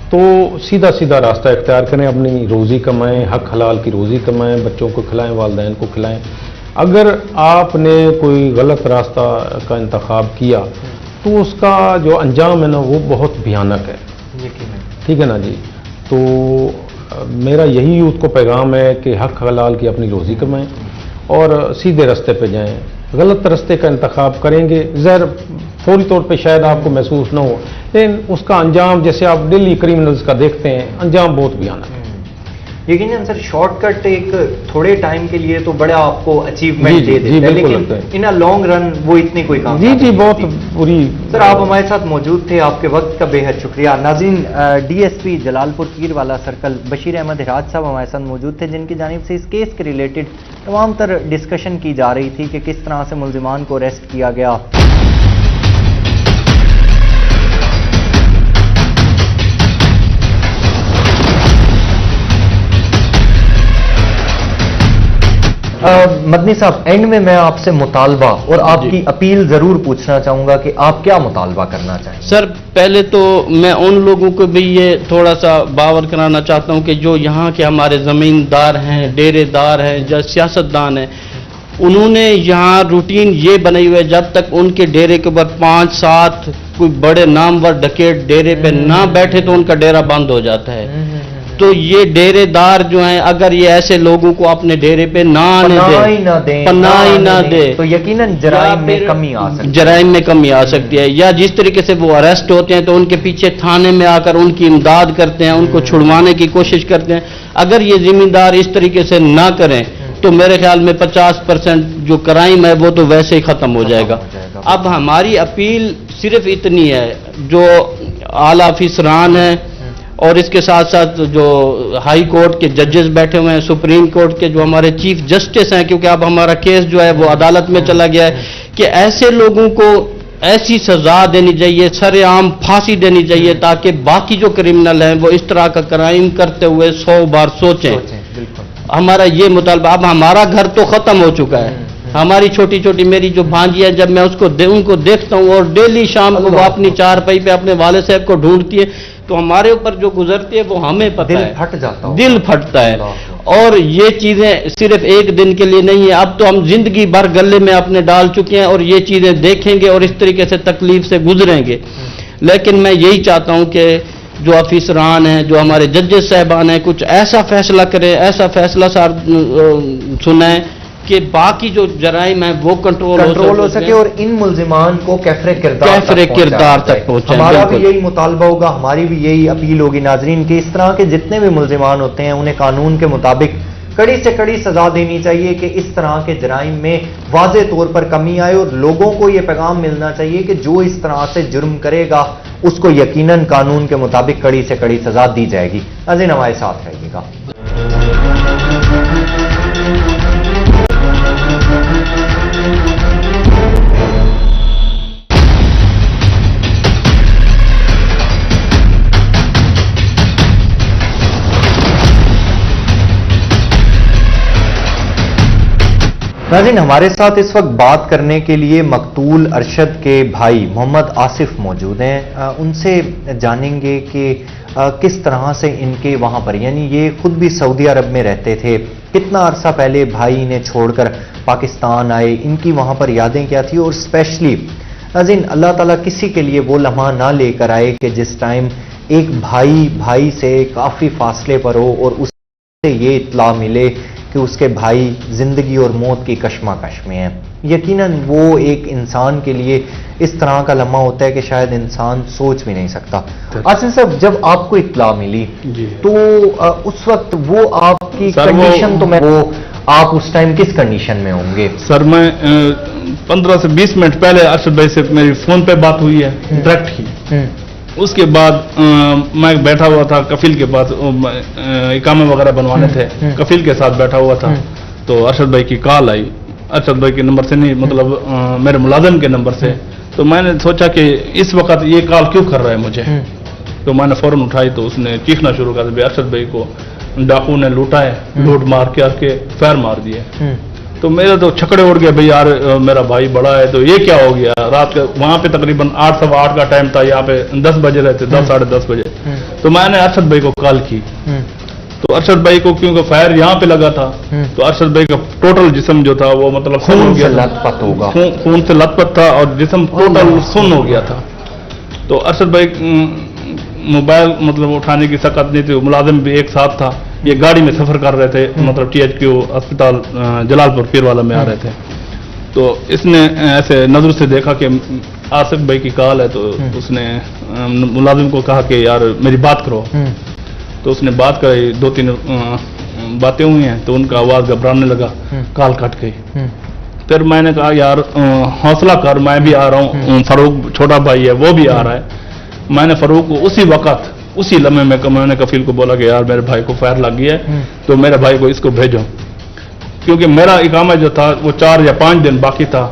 तो सीधा रास्ता इख्तियार करें, अपनी रोज़ी कमाएं, हक हलाल की रोज़ी कमाएं, बच्चों को खिलाएं, वालिदैन को खिलाएं। अगर आपने कोई गलत रास्ता का इंतखाब किया तो उसका जो अंजाम है ना वो बहुत भयानक है, ठीक है ना जी। तो मेरा यही यूथ को पैगाम है कि हक हलाल की अपनी रोज़ी कमाएं और सीधे रास्ते पे जाएं। गलत रास्ते का इंतखाब करेंगे, ज़र फौरी तौर पे शायद आपको महसूस ना हो, लेकिन उसका अंजाम जैसे आप डेली क्रिमिनल्स का देखते हैं, अंजाम बहुत भयानक है।
यकीनन सर, शॉर्टकट एक थोड़े टाइम के लिए तो बड़ा आपको अचीवमेंट दे देता है, लेकिन इन अ लॉन्ग रन वो इतनी कोई काम
जी बहुत बुरी।
सर, आप हमारे साथ मौजूद थे, आपके वक्त का बेहद शुक्रिया। नाज़रीन, DSP जलालपुर पीरवाला सर्कल बशीर अहमद हिराज साहब हमारे साथ मौजूद थे, जिनकी जानिब से इस केस के रिलेटेड तमाम तर डिस्कशन की जा रही थी कि किस तरह से मुल्जिमान को अरेस्ट किया गया। मदनी साहब, एंड में मैं आपसे मुतालबा और आपकी अपील जरूर पूछना चाहूंगा कि आप क्या मुतालबा करना चाहेंगे?
सर, पहले तो मैं उन लोगों को भी ये थोड़ा सा बावर कराना चाहता हूं कि जो यहाँ के हमारे ज़मींदार हैं, डेरेदार हैं, जो सियासतदान हैं, उन्होंने यहाँ रूटीन ये बनाई हुई है, जब तक उनके डेरे के ऊपर 5-7 कोई बड़े नामवर डकैत डेरे पे ना बैठे तो उनका डेरा बंद हो जाता है। तो ये डेरेदार जो हैं, अगर ये ऐसे लोगों को अपने डेरे पे ना आने दें, पनाह ना दे,
तो यकीनन जराइम में कमी आ सकती है।
जराइम में कमी आ सकती है। या जिस तरीके से वो अरेस्ट होते हैं तो उनके पीछे थाने में आकर उनकी इमदाद करते हैं, उनको छुड़वाने की कोशिश करते हैं। अगर ये जिम्मेदार इस तरीके से ना करें तो मेरे ख्याल में 50% जो क्राइम है वो तो वैसे ही खत्म हो जाएगा। अब हमारी अपील सिर्फ इतनी है, जो आला अफसरान है और इसके साथ साथ जो हाई कोर्ट के जजेस बैठे हुए हैं, सुप्रीम कोर्ट के जो हमारे चीफ जस्टिस हैं, क्योंकि अब हमारा केस जो है वो अदालत में चला गया है, कि ऐसे लोगों को ऐसी सजा देनी चाहिए, सरेआम फांसी देनी चाहिए, ताकि बाकी जो क्रिमिनल हैं वो इस तरह का क्राइम करते हुए 100 बार सोचें। हमारा ये मुतालबा। अब हमारा घर तो खत्म हो चुका है, हमारी छोटी छोटी मेरी जो भांजी है, जब मैं उनको देखता हूँ और डेली शाम को वो अपनी चारपाई पे अपने वाले साहब को ढूंढती है, تو ہمارے اوپر جو گزرتی ہے وہ ہمیں پتہ
دل
ہے،
پھٹ جاتا ہوگا۔
دل پھٹتا ہے۔
اللہ۔
اور یہ چیزیں صرف ایک دن کے لیے نہیں ہے، اب تو ہم زندگی بھر گلے میں اپنے ڈال چکے ہیں اور یہ چیزیں دیکھیں گے اور اس طریقے سے تکلیف سے گزریں گے۔ لیکن میں یہی چاہتا ہوں کہ جو افیسران ہیں، جو ہمارے ججز صاحبان ہیں، کچھ ایسا فیصلہ کریں، ایسا فیصلہ سنائیں کہ باقی جو جرائم ہیں وہ کنٹرول
ہو سکے اور ان ملزمان کو کیفر
کردار تک پہنچائیں۔
ہمارا بھی
بالکل۔
یہی مطالبہ ہوگا، ہماری بھی یہی اپیل ہوگی ناظرین کہ اس طرح کے جتنے بھی ملزمان ہوتے ہیں انہیں قانون کے مطابق کڑی سے کڑی سزا دینی چاہیے کہ اس طرح کے جرائم میں واضح طور پر کمی آئے، اور لوگوں کو یہ پیغام ملنا چاہیے کہ جو اس طرح سے جرم کرے گا اس کو یقیناً قانون کے مطابق کڑی سے کڑی سزا دی جائے گی۔ ناظرین ہمارے ساتھ رہیے گا۔ ناظرین ہمارے ساتھ اس وقت بات کرنے کے لیے مقتول ارشد کے بھائی محمد آصف موجود ہیں۔ ان سے جانیں گے کہ کس طرح سے ان کے وہاں پر، یعنی یہ خود بھی سعودی عرب میں رہتے تھے، کتنا عرصہ پہلے بھائی انہیں چھوڑ کر پاکستان آئے، ان کی وہاں پر یادیں کیا تھی، اور اسپیشلی ناظرین اللہ تعالیٰ کسی کے لیے وہ لمحہ نہ لے کر آئے کہ جس ٹائم ایک بھائی سے کافی فاصلے پر ہو اور اس سے یہ اطلاع ملے کہ اس کے بھائی زندگی اور موت کی کشمکش میں ہیں۔ یقیناً وہ ایک انسان کے لیے اس طرح کا لمحہ ہوتا ہے کہ شاید انسان سوچ بھی نہیں سکتا۔ آصف صاحب جب آپ کو اطلاع ملی تو اس وقت وہ آپ کی کنڈیشن تو میں وہ آپ اس ٹائم کس کنڈیشن میں ہوں گے؟
سر میں 15 سے 20 منٹ پہلے ارشد بھائی سے میری فون پہ بات ہوئی ہے ڈائریکٹ ہی، اس کے بعد میں بیٹھا ہوا تھا کفیل کے پاس، اقامے وغیرہ بنوانے تھے، کفیل کے ساتھ بیٹھا ہوا تھا تو ارشد بھائی کی کال آئی، ارشد بھائی کے نمبر سے نہیں، مطلب میرے ملازم کے نمبر سے، تو میں نے سوچا کہ اس وقت یہ کال کیوں کر رہا ہے مجھے، تو میں نے فوراً اٹھائی تو اس نے چیخنا شروع کر دیا، ارشد بھائی کو ڈاکو نے لوٹا ہے، لوٹ مار کے فیر مار دیے، تو میرا تو چھکڑے اڑ گیا، بھائی یار میرا بھائی بڑا ہے تو یہ کیا ہو گیا، رات کا وہاں پہ تقریباً 8 سوا 8 کا ٹائم تھا، یہاں پہ 10 بجے رہتے، 10 ساڑھے 10 بجے، تو میں نے ارشد بھائی کو کال کی، تو ارشد بھائی کو کیونکہ فائر یہاں پہ لگا تھا تو ارشد بھائی کا ٹوٹل جسم جو تھا وہ مطلب
خون سے لت پت ہوگا،
خون سے لت پت تھا اور جسم ٹوٹل سن ہو گیا تھا، تو ارشد بھائی موبائل مطلب اٹھانے کی سکت نہیں تھی، ملازم بھی ایک ساتھ تھا، یہ گاڑی میں سفر کر رہے تھے، مطلب THQ اسپتال جلال پور پیر والا میں آ رہے تھے، تو اس نے ایسے نظر سے دیکھا کہ آصف بھائی کی کال ہے، تو اس نے ملازم کو کہا کہ یار میری بات کرو، تو اس نے بات کری، 2-3 باتیں ہوئی ہیں تو ان کا آواز گھبرانے لگا، کال کٹ گئی، پھر میں نے کہا یار حوصلہ کر، میں بھی آ رہا ہوں، فاروق چھوٹا بھائی ہے وہ بھی آ رہا ہے، میں نے فاروق کو اسی لمحے میں نے کفیل کو بولا کہ یار میرے بھائی کو فائر لگ گیا ہے تو میرے بھائی کو اس کو بھیجو، کیونکہ میرا اقامہ جو تھا وہ 4 یا 5 دن باقی تھا،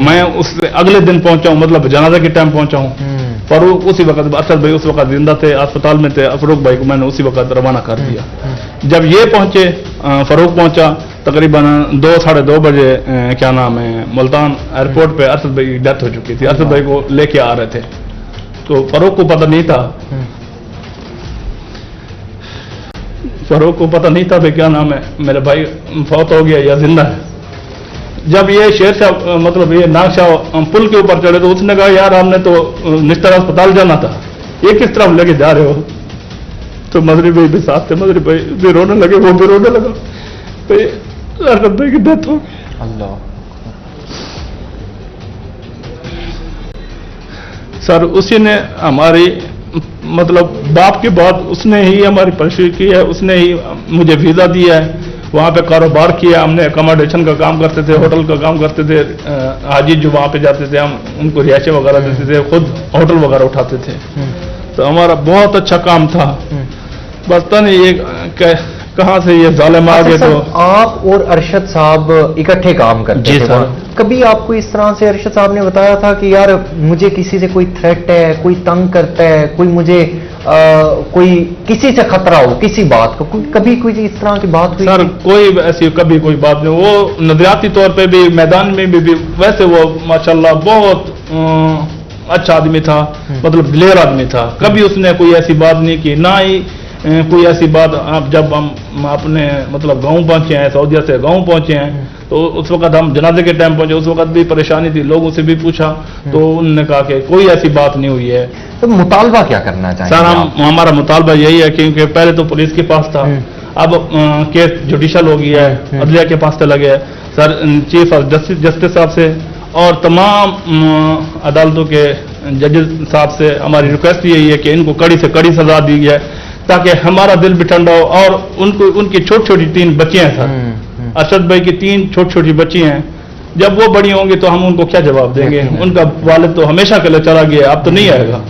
میں اس سے اگلے دن پہنچا ہوں، مطلب جنازہ کے ٹائم پہنچا ہوں، فاروق اسی وقت، ارشد بھائی اس وقت زندہ تھے، اسپتال میں تھے، فاروق بھائی کو میں نے اسی وقت روانہ کر دیا، جب یہ پہنچے فاروق پہنچا تقریباً 2 ساڑھے 2 بجے کیا نام ہے ملتان ایئرپورٹ پہ ارشد بھائی کی ڈیتھ ہو چکی تھی، ارشد بھائی کو لے کے آ رہے تھے، تو فاروق کو پتہ نہیں تھا، فاروق کو پتہ نہیں تھا کہ کیا نام ہے میرے بھائی فوت ہو گیا یا زندہ ہے، جب یہ شیر شاہ مطلب یہ ناگ شاہ پل کے اوپر چڑھے تو اس نے کہا یار ہم نے تو نشتر اسپتال جانا تھا، یہ کس طرح لے کے جا رہے ہو، تو مدری بھائی بھی ساتھ تھے، مدری بھائی بھی رونے لگے، وہ بھی رونے لگا، تو ارشد بھائی کی ڈیتھ ہو گئی۔
اللہ
سر اسی نے ہماری مطلب باپ کے بعد اس نے ہی ہماری پرورش کی ہے، اس نے ہی مجھے ویزا دیا ہے، وہاں پہ کاروبار کیا، ہم نے اکاموڈیشن کا کام کرتے تھے، ہوٹل کا کام کرتے تھے، حاجی جو وہاں پہ جاتے تھے ہم ان کو رہائشیں وغیرہ دیتے تھے، خود ہوٹل وغیرہ اٹھاتے تھے، تو ہمارا بہت اچھا کام تھا، بس پتہ نہیں یہ کہاں سے یہ ظالم آ گئے۔ تو
آپ اور ارشد صاحب اکٹھے کام کرتے تھے، کبھی آپ کو اس طرح سے ارشد صاحب نے بتایا تھا کہ یار مجھے کسی سے کوئی تھریٹ ہے، کوئی تنگ کرتا ہے، کوئی مجھے کوئی کسی سے خطرہ ہو کسی بات کا، کبھی کوئی اس طرح کی بات ہوئی؟
سر کوئی ایسی کبھی کوئی بات نہیں، وہ نظریاتی طور پہ بھی میدان میں بھی ویسے وہ ماشاءاللہ بہت अच्छा आदमी था, मतलब दिलेर आदमी था, कभी उसने कोई ऐसी बात नहीं की, ना ही कोई ऐसी बात। आप जब हम अपने मतलब गांव पहुंचे हैं, सऊदीया से गांव पहुंचे हैं, तो उस वक्त हम जनाजे के टाइम पहुंचे, उस वक्त भी परेशानी थी, लोगों से भी पूछा तो उन्होंने कहा कि कोई ऐसी बात नहीं हुई है।
तो मुतालबा क्या करना चाहिए?
सर हमारा मुतालबा यही है, क्योंकि पहले तो पुलिस के पास था, अब केस जुडिशल हो गया है, अदलिया के पास चला गया है। सर चीफ जस्टिस साहब से और तमाम अदालतों के जजेस साहब से हमारी रिक्वेस्ट यही है कि इनको कड़ी से कड़ी सजा दी जाए, ताकि हमारा दिल भी ठंडा हो। और उनकी छोटी छोटी 3 बच्चियां हैं सर, अरशद भाई की 3 छोटी छोटी बच्ची हैं, जब वो बड़ी होंगी तो हम उनको क्या जवाब देंगे? उनका वालिद तो हमेशा के लिए चला गया, अब तो नहीं आएगा।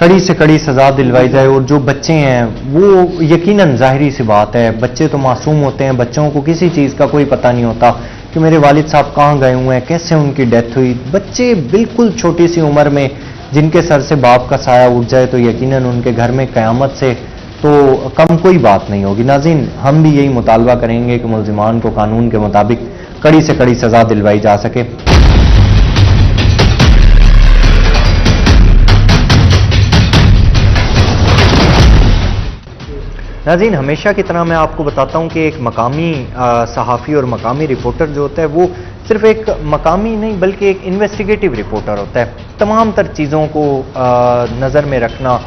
कड़ी से कड़ी सजा दिलवाई जाए। और जो बच्चे हैं वो यकीनन जाहिरी सी बात है, बच्चे तो मासूम होते हैं, बच्चों को किसी चीज़ का कोई पता नहीं होता कि मेरे वालिद साहब कहाँ गए हुए हैं, कैसे उनकी डेथ हुई। बच्चे बिल्कुल छोटी सी उम्र में जिनके सर से बाप का साया उठ जाए तो यकीनन उनके घर में क़यामत से तो कम कोई बात नहीं होगी। नाज़रीन, हम भी यही मुतालबा करेंगे कि मुल्ज़िमान को कानून के मुताबिक कड़ी से कड़ी सजा दिलवाई जा सके। नाज़रीन, हमेशा की तरह मैं आपको बताता हूं कि एक मकामी सहाफ़ी और मकामी रिपोर्टर जो होता है वो सिर्फ एक मकामी नहीं बल्कि एक इन्वेस्टिगेटिव रिपोर्टर होता है। तमाम तर चीज़ों को नज़र में रखना,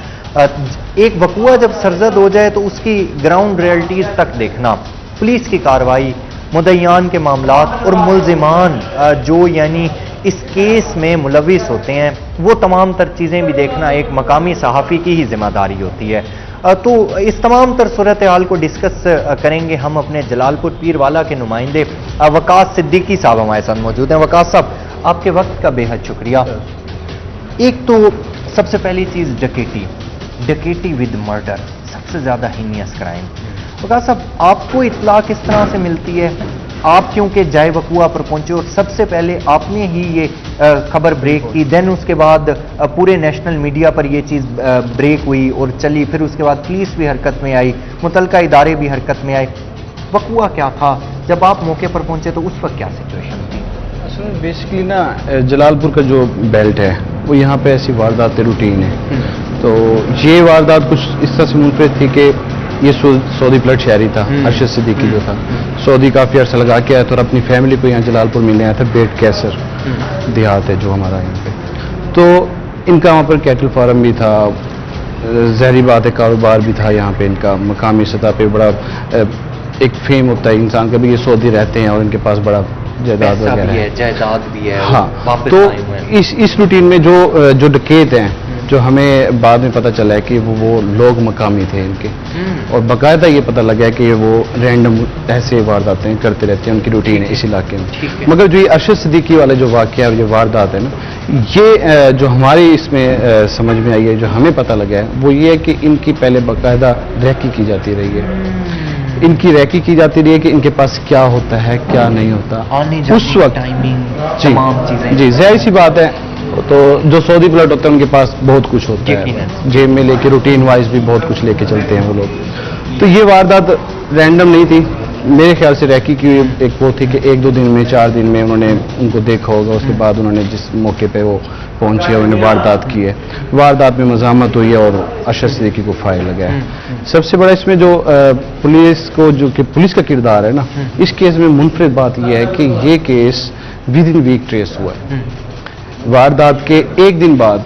एक वक़ुआ जब सरजद हो जाए तो उसकी ग्राउंड रियलिटीज़ तक देखना, पुलिस की कार्रवाई, मुद्दईयान के मामलात और मुल्ज़िमान जो यानी इस केस में मुलविस होते हैं, वो तमाम तर चीज़ें भी देखना एक मकामी सहाफ़ी की ही जिम्मेदारी होती है। तो इस तमाम तर सूरत हाल को डिस्कस करेंगे हम अपने जलालपुर पीरवाला के नुमाइंदे वकास सिद्दीकी साहब हमारे साथ मौजूद हैं। वकास साहब, आपके वक्त का बेहद शुक्रिया। एक तो सबसे पहली चीज़ डकैती विद मर्डर, सबसे ज़्यादा हीनियस क्राइम। वकास साहब, आपको इत्तला किस तरह से मिलती है? आप क्योंकि जाए वक़ुआ पर पहुंचे और सबसे पहले आपने ही ये खबर ब्रेक की, देन उसके बाद पूरे नेशनल मीडिया पर ये चीज़ ब्रेक हुई और चली, फिर उसके बाद पुलिस भी हरकत में आई, मुतलका इदारे भी हरकत में आए। वक़ुआ क्या था? जब आप मौके पर पहुंचे तो उस वक्त क्या सिचुएशन थी?
असल में बेसिकली ना जलालपुर का जो बेल्ट है वो यहाँ पे ऐसी वारदातें रूटीन है। तो ये वारदात कुछ इस तरह से मुनफरिद थी कि ये सऊदी प्लट शहरी था, अरशद सिद्दीकी जो था, सऊदी काफ़ी अर्सा लगा के आया था और अपनी फैमिली को यहाँ जलालपुर मिलने आया था। बेट कैसर देहात है जो हमारा यहाँ पे, तो इनका वहाँ पर कैटल फार्म भी था, ज़ाहिर बात है कारोबार भी था यहाँ पे इनका। मकामी सतह पे बड़ा एक फेम होता है इंसान का भी, ये सऊदी रहते हैं और इनके पास बड़ा जायदाद वगैरह है,
जायदाद भी है।
हाँ, तो इस रूटीन में जो डकैत हैं, जो हमें बाद में पता चला है कि वो लोग मकामी थे इनके, और बाकायदा ये पता लगा है कि वो रैंडम ऐसे वारदातें करते रहते हैं, उनकी रूटीन है इस इलाके में। मगर जो ये अरशद सिद्दीकी वाले जो वाक़या और ये वारदात है ना, ये जो हमारे इसमें समझ में आई है, जो हमें पता लगा है, वो ये है कि इनकी पहले बाकायदा रैकी की जाती रही है। इनकी रैकी की जाती रही है कि इनके पास क्या होता है क्या नहीं होता उस वक्त। जी जाहिर सी बात है, तो जो सऊदी प्लट होता है उनके पास बहुत कुछ होता है, जेब में लेके रूटीन वाइज भी बहुत कुछ लेके चलते हैं वो लोग। तो ये वारदात रैंडम नहीं थी, मेरे ख्याल से रैकी की एक वो थी कि 1-2 दिन में 4 दिन में उन्होंने उनको देखा होगा, उसके बाद उन्होंने जिस मौके पे वो पहुंचे उन्होंने वारदात की है, वारदात में मज़ामत हुई है और अरशद सिद्दीकी को फायर लगा है। सबसे बड़ा इसमें जो पुलिस को जो कि पुलिस का किरदार है ना, इस केस में मुनफरिद बात यह है कि ये case within week trace हुआ है। वारदात के 1 दिन बाद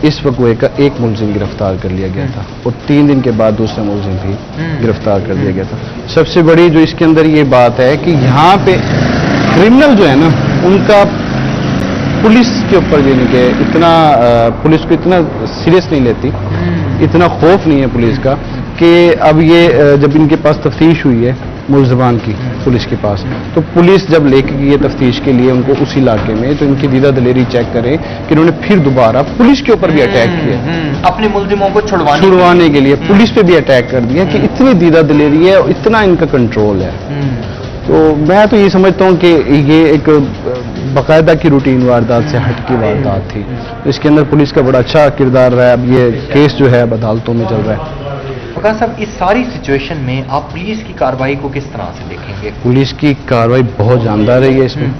इस वक़्वे का एक मुलजिम गिरफ्तार कर लिया गया था और 3 दिन के बाद दूसरा मुलजिम भी गिरफ्तार कर लिया गया था। सबसे बड़ी जो इसके अंदर ये बात है कि यहाँ पे क्रिमिनल जो है ना, उनका पुलिस के ऊपर यानी कि इतना पुलिस को इतना सीरियस नहीं लेती, इतना खौफ नहीं है पुलिस का कि अब ये जब इनके पास तफ्तीश हुई है मुल्ज़िमान की पुलिस के पास, तो पुलिस जब लेके गई है तफ्तीश के लिए उनको उस इलाके में, तो इनकी दीदा दलेरी चेक करें कि इन्होंने फिर दोबारा पुलिस के ऊपर भी अटैक किया,
अपने मुल्ज़िमों को
छुड़वाने के लिए पुलिस पे भी अटैक कर दिया कि इतनी दीदा दलेरी है और इतना इनका कंट्रोल है। तो मैं तो ये समझता हूँ कि ये एक बाकायदा की रूटीन वारदात से हट की वारदात थी, इसके अंदर पुलिस का बड़ा अच्छा किरदार रहा है। अब ये केस जो है अब अदालतों में चल रहा है।
वकास साहब, इस सारी सिचुएशन में आप पुलिस की कार्रवाई को किस तरह से देखेंगे?
पुलिस की कार्रवाई बहुत जानदार रही है इसमें,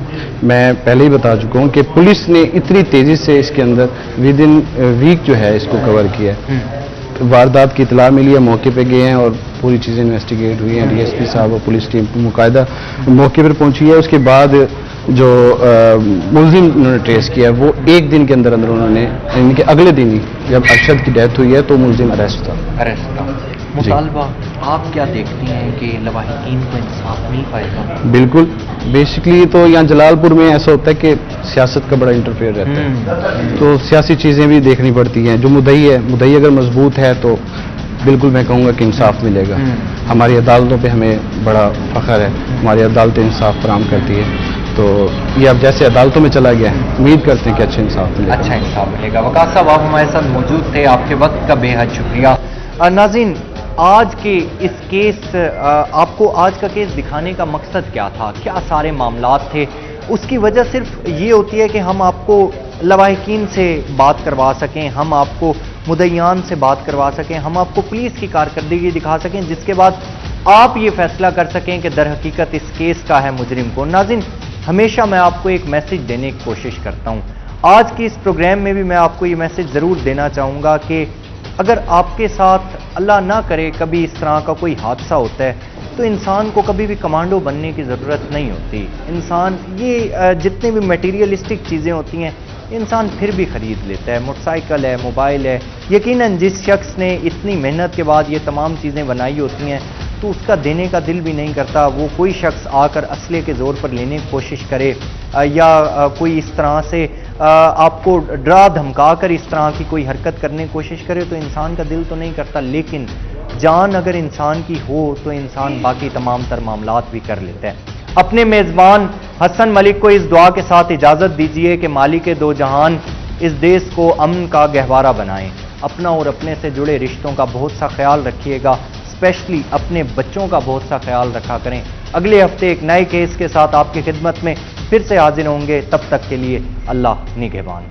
میں پہلے ہی بتا چکا ہوں کہ پولیس نے اتنی تیزی سے اس کے اندر ود ان ویک جو ہے اس کو کور کیا ہے. واردات کی اطلاع ملی ہے, موقع پہ گئے ہیں اور پوری چیزیں انویسٹیگیٹ ہوئی ہیں. ڈی ایس پی صاحب اور پولیس ٹیم مقاعدہ موقع پر پہنچی ہے. اس کے بعد جو ملزم انہوں نے ٹریس کیا ہے وہ ایک دن کے اندر انہوں نے, ان کے اگلے دن ہی جب ارشد کی ڈیتھ ہوئی ہے تو ملزم اریسٹ تھا.
مطالبہ آپ کیا دیکھتی ہیں کہ لواحقین کو انصاف مل پائے گا؟
بالکل. بیسکلی تو یہاں جلال پور میں ایسا ہوتا ہے کہ سیاست کا بڑا انٹرفیئر رہتا ہے, تو سیاسی چیزیں بھی دیکھنی پڑتی ہیں. جو مدعی ہے, مدعی اگر مضبوط ہے تو بالکل میں کہوں گا کہ انصاف ملے گا. ہماری عدالتوں پہ ہمیں بڑا فخر ہے, ہماری عدالتیں انصاف فراہم کرتی ہے. تو یہ اب جیسے عدالتوں میں چلا گیا ہے, امید کرتے ہیں کہ اچھا انصاف ملے گا.
اچھا انصاف ملے گا. وقاص صاحب آپ ہمارے ساتھ موجود تھے, آپ کے وقت کا بے حد شکریہ. ناظرین, آج کے اس کیس, آپ کو آج کا کیس دکھانے کا مقصد کیا تھا, کیا سارے معاملات تھے؟ اس کی وجہ صرف یہ ہوتی ہے کہ ہم آپ کو لواحقین سے بات کروا سکیں, ہم آپ کو مدعیان سے بات کروا سکیں, ہم آپ کو پولیس کی کارکردگی دکھا سکیں, جس کے بعد آپ یہ فیصلہ کر سکیں کہ در حقیقت اس کیس کا ہے مجرم کون. ناظرین, ہمیشہ میں آپ کو ایک میسج دینے کی کوشش کرتا ہوں. آج کی اس پروگرام میں بھی میں آپ کو یہ میسج ضرور دینا چاہوں گا کہ اگر آپ کے ساتھ اللہ نہ کرے کبھی اس طرح کا کوئی حادثہ ہوتا ہے تو انسان کو کبھی بھی کمانڈو بننے کی ضرورت نہیں ہوتی. انسان یہ جتنے بھی میٹیریلسٹک چیزیں ہوتی ہیں انسان پھر بھی خرید لیتا ہے. موٹر سائیکل ہے, موبائل ہے. یقیناً جس شخص نے اتنی محنت کے بعد یہ تمام چیزیں بنائی ہوتی ہیں تو اس کا دینے کا دل بھی نہیں کرتا. وہ کوئی شخص آ کر اسلحے کے زور پر لینے کی کوشش کرے یا کوئی اس طرح سے آپ کو ڈرا دھمکا کر اس طرح کی کوئی حرکت کرنے کی کوشش کرے تو انسان کا دل تو نہیں کرتا. لیکن جان اگر انسان کی ہو تو انسان باقی تمام تر معاملات بھی کر لیتا ہے. اپنے میزبان حسن ملک کو اس دعا کے ساتھ اجازت دیجیے کہ مالک دو جہان اس دیش کو امن کا گہوارہ بنائیں. اپنا اور اپنے سے جڑے رشتوں کا بہت سا خیال رکھیے گا, اسپیشلی اپنے بچوں کا بہت سا خیال رکھا کریں. اگلے ہفتے ایک نئے کیس کے ساتھ آپ کی خدمت میں پھر سے حاضر ہوں گے. تب تک کے لیے اللہ نگہبان.